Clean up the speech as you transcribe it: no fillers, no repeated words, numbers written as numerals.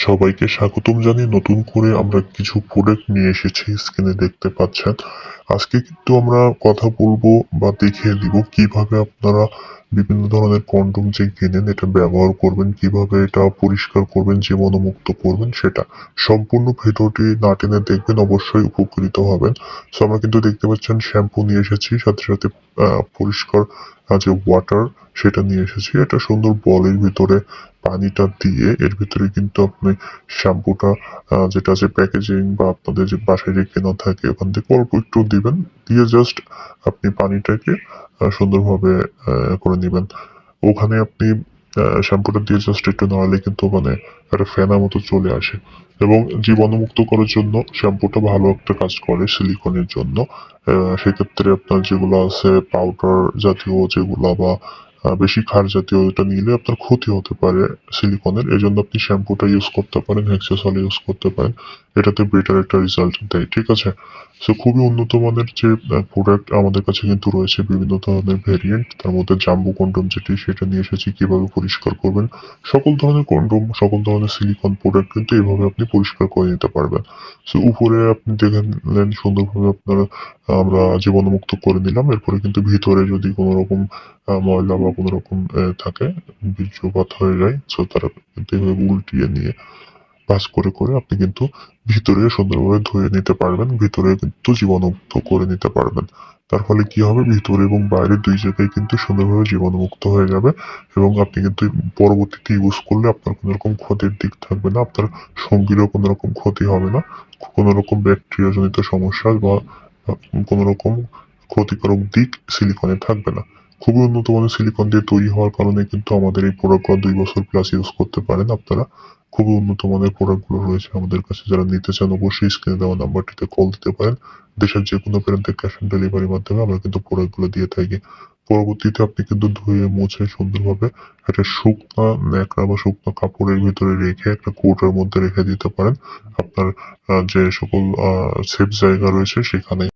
সবাইকে স্বাগতম জানিয়ে নতুন করে আমরা কিছু প্রোডাক্ট নিয়ে এসেছি, স্ক্রিনে দেখতে পাচ্ছেন। আজকে কিন্তু আমরা কথা বলবো বা দেখিয়ে দিব কিভাবে আপনারা বিভিন্ন ধরনের কন্ডোম যে কেনেন এটা ব্যবহার করবেন, কিভাবে এটা পরিষ্কার করবেন, জীবাণুমুক্ত করবেন সেটা। সম্পূর্ণ ভিডিওটি না টেনে দেখবেন, অবশ্যই উপকৃত হবেন। সো আমরা কিন্তু দেখতে পাচ্ছেন শ্যাম্পু নিয়ে এসেছি, সাথে সাথে পরিষ্কার যে ওয়াটার সেটা নিয়ে এসেছি। এটা সুন্দর বলের ভিতরে পানিটা দিয়ে এর ভিতরে কিন্তু আপনি শ্যাম্পুটা যেটা আছে প্যাকেজিং বা আপনাদের যে বাসায় যে কেনা থাকে ওখান থেকে অল্প একটু দিবেন, দিয়ে জাস্ট আপনি পানিটাকে সুন্দরভাবে করে নিবেন। ওখানে আপনি শ্যাম্পুটা দিয়ে জাস্ট একটু নাড়ালে কিন্তু মানে একটা ফেনার মতো চলে আসে। এবং জীবাণুমুক্ত করার জন্য শ্যাম্পুটা ভালো একটা কাজ করে সিলিকনের জন্য। সেক্ষেত্রে আপনার যেগুলো আছে পাউডার জাতীয় যেগুলা বা বেশি ক্ষার জাতীয় এটা নিলে আপনার ক্ষতি হতে পারে সিলিকনের। এজন্য আপনি শ্যাম্পুটা ইউজ করতে পারেন, হেক্সাসল ইউজ করতে পারেন। এটাতে বেটার একটা রেজাল্ট দেয়। ঠিক আছে? সো খুবই উন্নত মানের যে প্রোডাক্ট আমাদের কাছে কিন্তু রয়েছে বিভিন্ন ধরনের ভেরিয়েন্ট। তার মধ্যে জাম্বো কন্ডোম যেটি সেটা নিয়ে এসেছি কিভাবে পরিষ্কার করবেন। সকল ধরনের কন্ডোম, সকল ধরনের সিলিকন প্রোডাক্ট কিন্তু এভাবে আপনি পরিষ্কার করে নিতে পারবেন। সো উপরে আপনি দেখে নিলেন সুন্দরভাবে আপনারা আমরা জীবাণুমুক্ত করে নিলাম। এরপরে কিন্তু ভিতরে যদি কোন রকম ময়লা বা কোন রকম থাকে, বীর্যপাত হয়ে যায়। সো তারা কিন্তু এভাবে উল্টিয়ে নিয়ে ভাঁজ করে করে আপনি কিন্তু ভিতরে সুন্দরভাবে ধুয়ে নিতে পারবেন। ভিতরে কিন্তু জীবাণুমুক্ত করে নিতে পারবেন। তার ফলে কি হবে? ভিতরে এবং বাইরে ২ জায়গায় কিন্তু সুন্দরভাবে জীবাণুমুক্ত হয়ে যাবে এবং আপনি কিন্তু পরবর্তীতে ইউজ করলে আপনার কোন রকম ক্ষতির দিক থাকবে না। আপনার সঙ্গীরও কোন রকম ক্ষতি হবে না। কোন রকম ব্যাকটেরিয়া জনিত সমস্যা বা কোন রকম ক্ষতিকারক দিক সিলিকনে থাকবে না। খুবই উন্নত মানের সিলিকন দিয়ে তৈরি হওয়ার কারণে কিন্তু আমাদের এই প্রোডাক্টগুলো ২ বছর প্লাস ইউজ করতে পারেন আপনারা। খুবই উন্নত মানের প্রোডাক্ট গুলো রয়েছে আমাদের কাছে। যারা নিতে চান অবশ্যই স্ক্রিনে দেওয়া নাম্বারটিতে কল দিতে পারেন। দেশের যেকোনো প্রান্তে ক্যাশ অন ডেলিভারির মাধ্যমে আমরা কিন্তু প্রোডাক্ট গুলো দিয়ে থাকি। পরবর্তীতে আপনি কিন্তু ধুয়ে মুছে সুন্দরভাবে একটা শুকনা ন্যাকড়া বা শুকনো কাপড়ের ভিতরে রেখে একটা কৌটোর মধ্যে রেখে দিতে পারেন। আপনার যে সকল সেফ জায়গা রয়েছে সেখানে